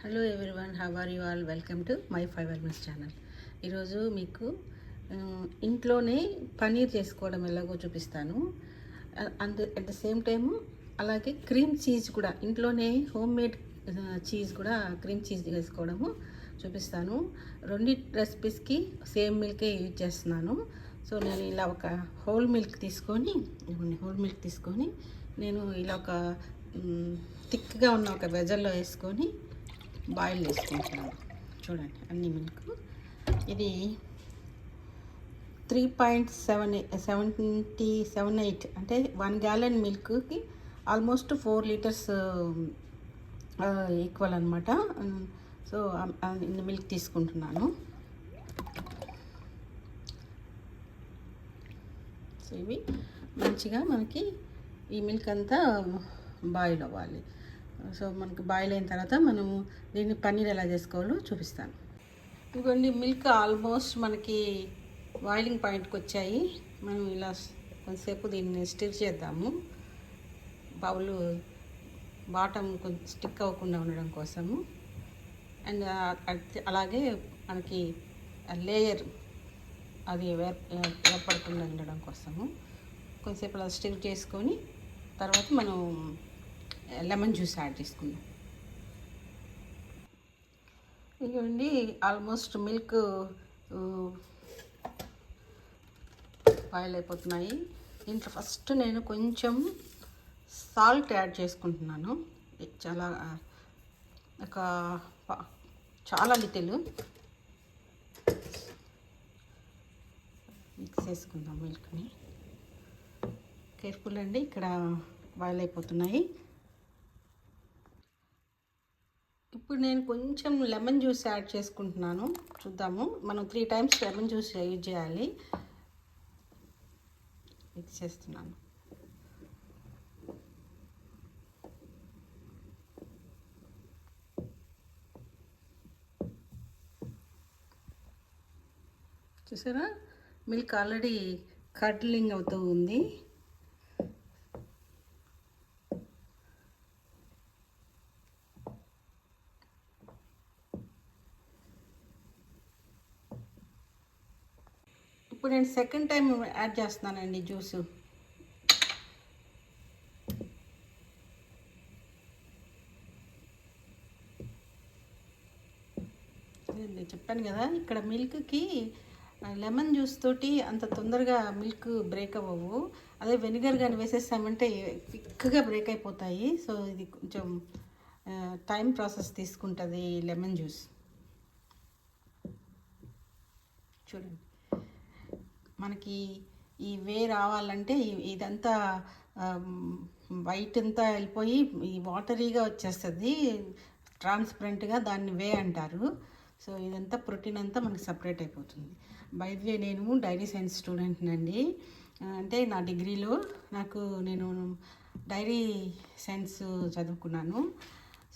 Hello everyone, how are you all? Welcome to my 5 channel. ఈరోజు మీకు ఇంట్లోనే పనీర్ చేసుకోవడం ఎలాగో చూపిస్తాను. అట్ ద సేమ్ టైం అలాగే క్రీమ్ చీజ్ కూడా ఇంట్లోనే హోమ్ మేడ్ చీజ్ కూడా క్రీమ్ చీజ్ చేసుకోవడము చూపిస్తాను. రెండు రెసిపీస్కి సేమ్ మిల్కే యూజ్ చేస్తున్నాను. సో నేను ఇలా ఒక హోల్ మిల్క్ తీసుకొని నేను ఇలా ఒక థిక్గా ఉన్న ఒక వెజల్లో వేసుకొని బాయిల్ చేసుకుంటున్నాను. చూడండి, అన్ని మిల్క్ ఇది 3.78 అంటే 1 gallon మిల్క్కి ఆల్మోస్ట్ 4 లీటర్స్ ఈక్వల్ అనమాట. సో ఇన్ని మిల్క్ తీసుకుంటున్నాను. సో ఇవి మంచిగా మనకి ఈ మిల్క్ అంతా బాయిల్ అవ్వాలి. సో మనకి బాయిల్ అయిన తర్వాత మనము దీన్ని పన్నీర్ ఎలా చేసుకోవాలో చూపిస్తాను. ఇదిగోండి, మిల్క్ ఆల్మోస్ట్ మనకి బాయిలింగ్ పాయింట్కి వచ్చాయి. మనం ఇలా కొంతసేపు దీన్ని స్టిర్ చేద్దాము. బౌల్ బాటమ్ కొంచెం స్టిక్ అవ్వకుండా ఉండడం కోసము. అండ్ అలాగే మనకి లేయర్ అది ఏర్పడకుండా ఉండడం కోసము కొంతసేపు అలా స్టిర్ చేసుకొని తర్వాత మనం లెమన్ జ్యూస్ యాడ్ చేసుకుందాం. ఇదిగోండి, ఆల్మోస్ట్ మిల్క్ బాయిల్ అయిపోతున్నాయి. దీంట్లో ఫస్ట్ నేను కొంచెం సాల్ట్ యాడ్ చేసుకుంటున్నాను. చాలా లిటిల్ మిక్స్ చేసుకుందాం మిల్క్ని. కేర్ఫుల్ అండి, ఇక్కడ బాయిల్ అయిపోతున్నాయి. ఇప్పుడు నేను కొంచెం లెమన్ జ్యూస్ యాడ్ చేసుకుంటున్నాను. చూద్దాము, మనం 3 times లెమన్ జ్యూస్ యూజ్ చేయాలి. మిక్స్ చేస్తున్నాను. చూసారా, మిల్క్ ఆల్రెడీ కర్డ్లింగ్ అవుతూ ఉంది. ఇప్పుడు నేను సెకండ్ టైం యాడ్ చేస్తున్నానండి జ్యూసు. నేను చెప్పాను కదా, ఇక్కడ మిల్క్కి లెమన్ జ్యూస్ తోటి అంత తొందరగా మిల్క్ బ్రేక్ అవ్వవు. అదే వెనిగర్ కానీ వేసేసామంటే క్విక్గా బ్రేక్ అయిపోతాయి. సో ఇది కొంచెం టైం ప్రాసెస్ తీసుకుంటుంది లెమన్ జ్యూస్. చూడండి, మనకి ఈ వే రావాలంటే ఇదంతా వైట్ అంతా వెళ్ళిపోయి ఈ వాటరీగా వచ్చేస్తుంది, ట్రాన్స్పరెంట్గా. దాన్ని వే అంటారు. సో ఇదంతా ప్రోటీన్ అంతా మనకి సపరేట్ అయిపోతుంది. బై ది వే, నేను డైరీ సైన్స్ స్టూడెంట్నండి. అంటే నా డిగ్రీలో నేను డైరీ సైన్స్ చదువుకున్నాను.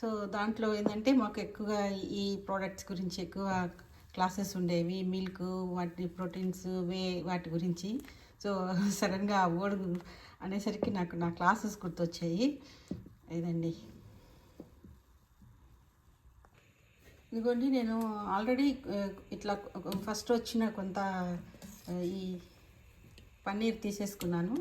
సో దాంట్లో ఏంటంటే మాకు ఎక్కువగా ఈ ప్రోడక్ట్స్ గురించి ఎక్కువ క్లాసెస్ ఉండేవి. మిల్క్, వాటి ప్రోటీన్స్, వాటి గురించి. సో సడన్గా ఆ వర్డ్ అనేసరికి నాకు నా క్లాసెస్ గుర్తొచ్చాయి. ఇదండి, ఇదిగోండి, నేను ఆల్రెడీ ఇట్లా ఫస్ట్ వచ్చిన కొంత ఈ పన్నీర్ తీసేసుకున్నాను.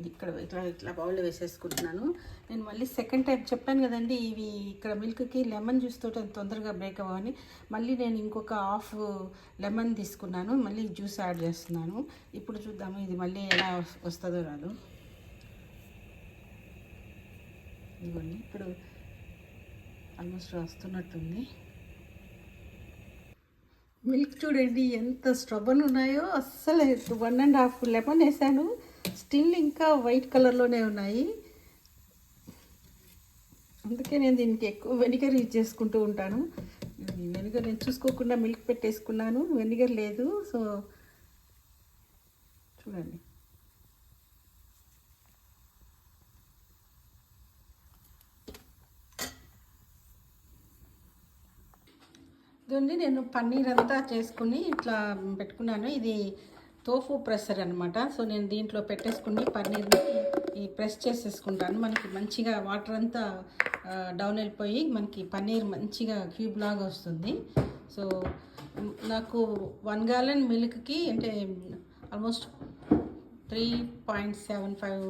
ఇక్కడ ఇట్లా బౌల్లో వేసేసుకుంటున్నాను. నేను మళ్ళీ సెకండ్ టైం చెప్పాను కదండి, ఇవి ఇక్కడ మిల్క్కి లెమన్ జ్యూస్ తోటి తొందరగా బ్రేక్ అవ్వని మళ్ళీ నేను ఇంకొక హాఫ్ లెమన్ తీసుకున్నాను. మళ్ళీ జ్యూస్ యాడ్ చేస్తున్నాను. ఇప్పుడు చూద్దాము ఇది మళ్ళీ ఎలా వస్తుందో రాదు. ఇదిగోండి, ఇప్పుడు ఆల్మోస్ట్ వస్తున్నట్టుంది. మిల్క్ చూడండి ఎంత స్ట్రబన్ ఉన్నాయో. అస్సలు 1.5 లెమన్ వేసాను, స్టిల్ ఇంకా వైట్ కలర్లోనే ఉన్నాయి. అందుకే నేను దీనికి ఎక్కువ వెనిగర్ యూజ్ చేసుకుంటూ ఉంటాను. వెనిగర్ నేను చూసుకోకుండా మిల్క్ పెట్టేసుకున్నాను, వెనిగర్ లేదు. సో చూడండి, ఇదండి, నేను పన్నీర్ అంతా చేసుకుని ఇట్లా పెట్టుకున్నాను. ఇది తోఫు ప్రెస్సర్ అనమాట. సో నేను దీంట్లో పెట్టేసుకుని పన్నీర్ని ఈ ప్రెస్ చేసేసుకుంటాను. మనకి మంచిగా వాటర్ అంతా డౌన్ వెళ్ళిపోయి మనకి పన్నీర్ మంచిగా క్యూబ్ లాగా వస్తుంది. సో నాకు 1 gallon మిల్క్కి అంటే ఆల్మోస్ట్ 3.75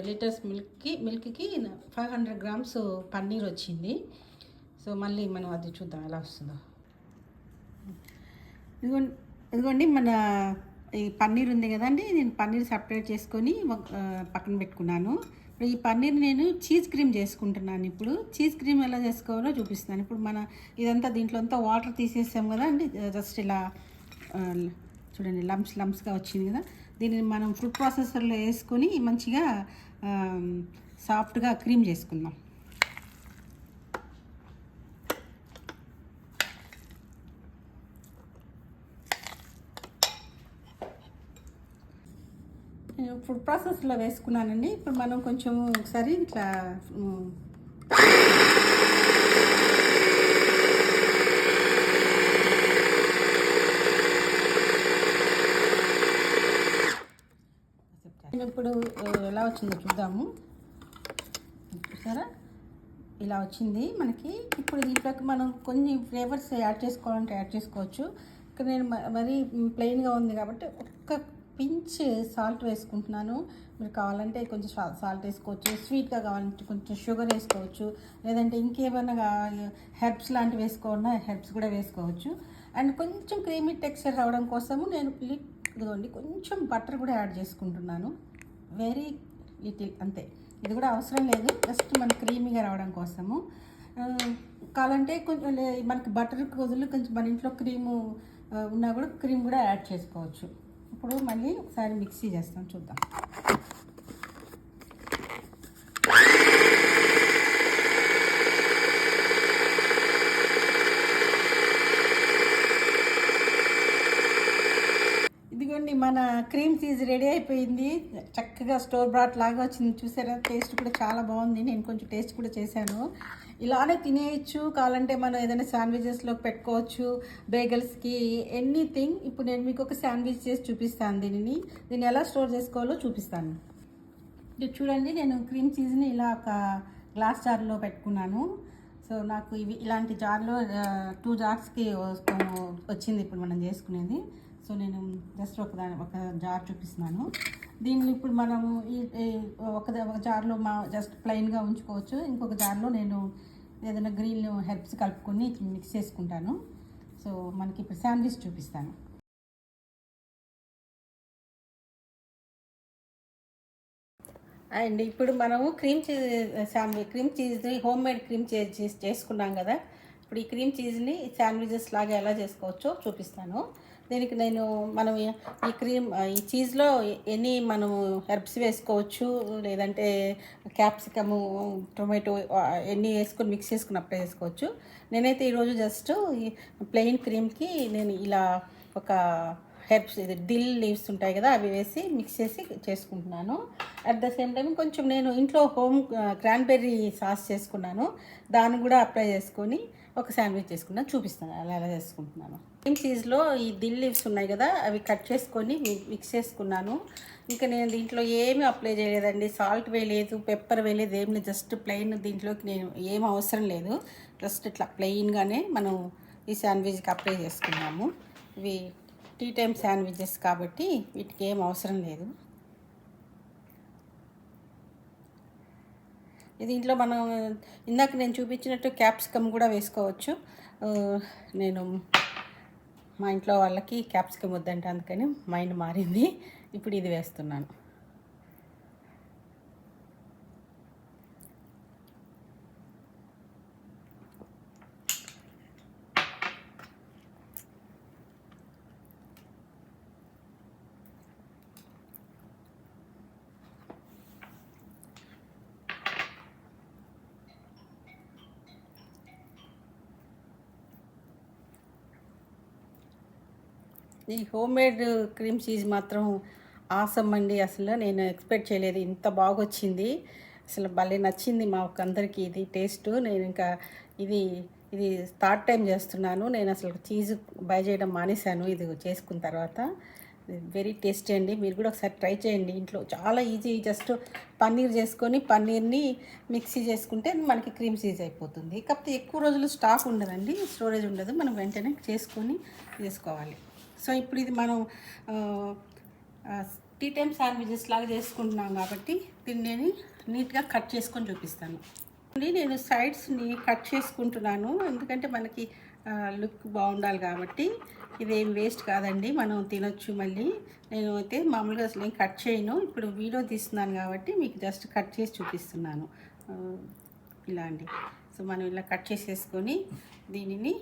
లీటర్స్ మిల్క్కి 500 grams పన్నీర్ వచ్చింది. సో మళ్ళీ మనం అది చూద్దాం ఎలా వస్తుందో. ఇదిగోండి మన ఈ పన్నీర్ ఉంది కదండి, నేను పన్నీర్ సపరేట్ చేసుకొని పక్కన పెట్టుకున్నాను. ఇప్పుడు ఈ పన్నీర్ నేను చీజ్ క్రీమ్ చేసుకుంటున్నాను. ఇప్పుడు చీజ్ క్రీమ్ ఎలా చేసుకోవాలో చూపిస్తున్నాను. ఇప్పుడు మన ఇదంతా దీంట్లో అంతా వాటర్ తీసేసాం కదా అండి, జస్ట్ ఇలా చూడండి లమ్స్గా వచ్చింది కదా. దీన్ని మనం ఫుడ్ ప్రాసెసర్లో వేసుకొని మంచిగా సాఫ్ట్గా క్రీమ్ చేసుకుందాం. ఫుడ్ ప్రాసెస్లో వేసుకున్నానండి. ఇప్పుడు మనం కొంచెం ఒకసారి ఇట్లా ఇప్పుడు ఎలా వచ్చిందో చూద్దాము. చూసారా, ఇలా వచ్చింది మనకి. ఇప్పుడు దీంట్లోకి మనం కొన్ని ఫ్లేవర్స్ యాడ్ చేసుకోవాలంటే యాడ్ చేసుకోవచ్చు. ఇక్కడ నేను మరీ ప్లెయిన్గా ఉంది కాబట్టి ఒక్క పించ్ సాల్ట్ వేసుకుంటున్నాను. మీరు కావాలంటే కొంచెం సాల్ట్ వేసుకోవచ్చు, స్వీట్గా కావాలంటే కొంచెం షుగర్ వేసుకోవచ్చు, లేదంటే ఇంకేమైనా హెర్బ్స్ లాంటివి వేసుకోవాలన్నా హెర్బ్స్ కూడా వేసుకోవచ్చు. అండ్ కొంచెం క్రీమీ టెక్స్చర్ రావడం కోసము నేను ఇదిగోండి కొంచెం బటర్ కూడా యాడ్ చేసుకుంటున్నాను. వెరీ లిటిల్ అంతే, ఇది కూడా అవసరం లేదు, జస్ట్ మన క్రీమీగా రావడం కోసము. కావాలంటే కొంచెం మనకి బటర్ బదులు కొంచెం మన ఇంట్లో క్రీము ఉన్నా కూడా క్రీమ్ కూడా యాడ్ చేసుకోవచ్చు. ఇప్పుడు మళ్ళీ ఒకసారి మిక్సీ చేస్తాం, చూద్దాం. ఇదిగోండి మన క్రీమ్ చీజ్ రెడీ అయిపోయింది. చక్కగా స్టోర్ బ్రాట్ లాగా వచ్చింది. చూసారా, టేస్ట్ కూడా చాలా బాగుంది. నేను కొంచెం టేస్ట్ కూడా చేశాను. ఇలానే తినేయచ్చు, కావాలంటే మనం ఏదైనా శాండ్విచెస్లో పెట్టుకోవచ్చు, బేగల్స్కి, ఎనీథింగ్. ఇప్పుడు నేను మీకు ఒక శాండ్విచ్ చేసి చూపిస్తాను. దీన్ని ఎలా స్టోర్ చేసుకోవాలో చూపిస్తాను. ఇది చూడండి, నేను క్రీమ్ చీజ్ని ఇలా ఒక గ్లాస్ జార్లో పెట్టుకున్నాను. సో నాకు ఇలాంటి జార్లో 2 జార్స్కి వచ్చింది ఇప్పుడు మనం చేసుకునేది. సో నేను జస్ట్ ఒక జార్ చూపిస్తున్నాను. దీన్ని ఇప్పుడు మనము ఒక జార్లో జస్ట్ ప్లెయిన్గా ఉంచుకోవచ్చు. ఇంకొక జార్లో నేను ఏదైనా గ్రీన్ హెర్బ్స్ కలుపుకొని మిక్స్ చేసుకుంటాను. సో మనకి ఇప్పుడు శాండ్విచ్ చూపిస్తాను. అండ్ ఇప్పుడు మనము cream cheese home made cream cheese చేసుకున్నాం కదా. ఇప్పుడు ఈ క్రీమ్ చీజ్ని శాండ్విచెస్ లాగా ఎలా చేసుకోవచ్చో చూపిస్తాను. దీనికి మనం ఈ చీజ్లో మనము హెర్బ్స్ వేసుకోవచ్చు, లేదంటే క్యాప్సికము, టొమాటో ఎన్ని వేసుకొని మిక్స్ చేసుకుని అప్లై చేసుకోవచ్చు. నేనైతే ఈరోజు జస్ట్ ఈ ప్లెయిన్ క్రీమ్కి నేను ఇలా ఒక హెర్బ్స్ దిల్ లీవ్స్ ఉంటాయి కదా, అవి వేసి మిక్స్ చేసి చేసుకుంటున్నాను. అట్ ద సేమ్ టైం కొంచెం నేను ఇంట్లో క్రాన్బెర్రీ సాస్ చేసుకున్నాను, దాన్ని కూడా అప్లై చేసుకొని ఒక శాండ్విచ్ చేసుకున్నాను. చూపిస్తాను ఎలా చేసుకుంటున్నాను. క్రీమ్ చీజ్లో ఈ దిల్ లీవ్స్ ఉన్నాయి కదా, అవి కట్ చేసుకొని మిక్స్ చేసుకున్నాను. ఇంకా నేను దీంట్లో ఏమీ అప్లై చేయలేదండి, సాల్ట్ వేయలేదు, పెప్పర్ వేయలేదు, ఏం లేదు. జస్ట్ ప్లెయిన్, దీంట్లోకి నేను ఏం అవసరం లేదు. జస్ట్ ఇట్లా ప్లెయిన్గానే మనం ఈ శాండ్విచ్కి అప్లై చేసుకున్నాము. ఇవి టీ టైమ్ శాండ్విచెస్ కాబట్టి వీటికి ఏం అవసరం లేదు. దీంట్లో మనం ఇందాక నేను చూపించినట్టు క్యాప్సికమ్ కూడా వేసుకోవచ్చు. నేను మా ఇంట్లో వాళ్ళకి క్యాప్సికమ్ వద్దంటే అందుకని మైండ్ మారింది, ఇప్పుడు ఇది వేస్తున్నాను. ఈ హోమ్ మేడ్ క్రీమ్ చీజ్ మాత్రం ఆసమ్ అండి. అసలు నేను ఎక్స్పెక్ట్ చేయలేదు, ఇంత బాగొచ్చింది. అసలు భలే నచ్చింది మాకు అందరికీ ఇది టేస్ట్. నేను ఇంకా ఇది థర్డ్ టైం చేస్తున్నాను. నేను అసలు చీజ్ బై చేయడం మానేశాను ఇది చేసుకున్న తర్వాత. వెరీ టేస్టీ అండి. మీరు కూడా ఒకసారి ట్రై చేయండి ఇంట్లో. చాలా ఈజీ. జస్ట్ పన్నీర్ చేసుకొని పన్నీర్ని మిక్సీ చేసుకుంటే మనకి క్రీమ్ చీజ్ అయిపోతుంది. కాకపోతే ఎక్కువ రోజులు స్టాక్ ఉండదండి, స్టోరేజ్ ఉండదు. మనం వెంటనే చేసుకొని చేసుకోవాలి. సో ఇప్పుడు ఇది మనం టీ టైమ్ శాండ్విచెస్ లాగా చేసుకుంటున్నాం కాబట్టి దీన్ని నేను నీట్గా కట్ చేసుకొని చూపిస్తాను. నేను సైడ్స్ని కట్ చేసుకుంటున్నాను, ఎందుకంటే మనకి లుక్ బాగుండాలి కాబట్టి. ఇదేం వేస్ట్ కాదండి, మనం తినొచ్చు మళ్ళీ. నేను అయితే మామూలుగా అసలు ఏం కట్ చేయను. ఇప్పుడు వీడియో తీస్తున్నాను కాబట్టి మీకు జస్ట్ కట్ చేసి చూపిస్తున్నాను. ఇలా అండి. సో మనం ఇలా కట్ చేసేసుకొని దీనిని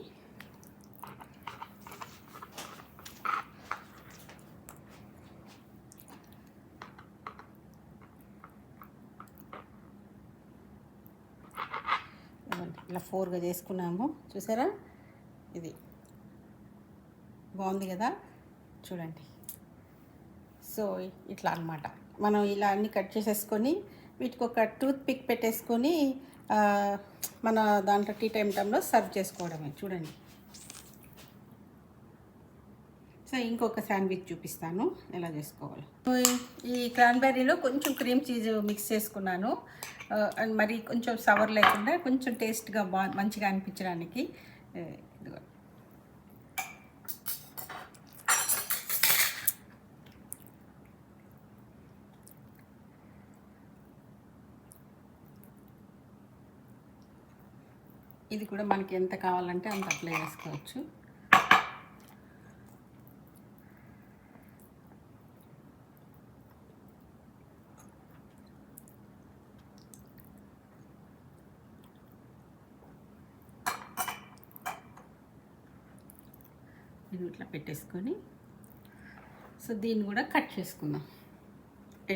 ఇలా 4గా చేసుకున్నాము. చూసారా, ఇది బాగుంది కదా, చూడండి. సో ఇట్లా అన్నమాట. మనం ఇలా అన్నీ కట్ చేసేసుకొని వీటికి ఒక టూత్ పిక్ పెట్టేసుకొని మన దాంట్లో టీ టైంలో సర్వ్ చేసుకోవడమే. చూడండి. సో ఇంకొక శాండ్విచ్ చూపిస్తాను ఎలా చేసుకోవాలి. ఈ క్రాన్బెర్రీలో కొంచెం క్రీమ్ చీజ్ మిక్స్ చేసుకున్నాను, అండ్ మరి కొంచెం సవర్ లేకుండా కొంచెం టేస్ట్గా మంచిగా అనిపించడానికి. ఇదిగో ఇది కూడా మనకి ఎంత కావాలంటే అంత అప్లై చేసుకోవచ్చు. ఇది ఇట్లా పెట్టేసుకొని, సో దీన్ని కూడా కట్ చేసుకుందాం.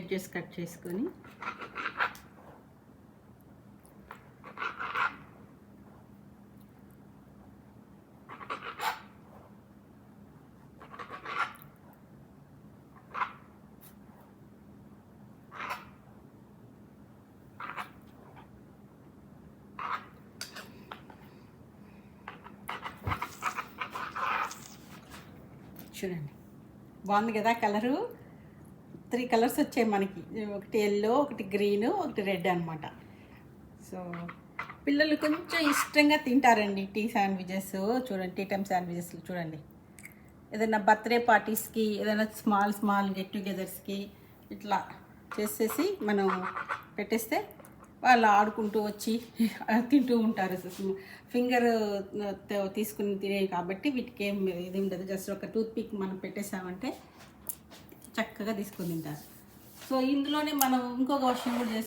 ఎడ్జెస్ కట్ చేసుకొని చూడండి. బాగుంది కదా కలరు. 3 కలర్స్ వచ్చాయి మనకి. ఒకటి ఎల్లో, ఒకటి గ్రీన్, ఒకటి రెడ్ అనమాట. సో పిల్లలు కొంచెం ఇష్టంగా తింటారండి టీ శాండ్విచెస్. చూడండి, టీ టైమ్ శాండ్విచెస్ చూడండి. ఏదైనా బర్త్డే పార్టీస్కి, ఏదైనా స్మాల్ గెట్ టుగెదర్స్కి ఇట్లా చేసేసి మనం పెట్టేస్తే వాళ్ళు ఆడుకుంటూ వచ్చి తింటూ ఉంటారు. ఫింగర్ తీసుకుని తినేవి కాబట్టి వీటికి ఏం ఇది ఉండదు. జస్ట్ ఒక టూత్ పిక్ మనం పెట్టేసామంటే చక్కగా తీసుకొని తింటారు. సో ఇందులోనే మనం ఇంకొక విషయం కూడా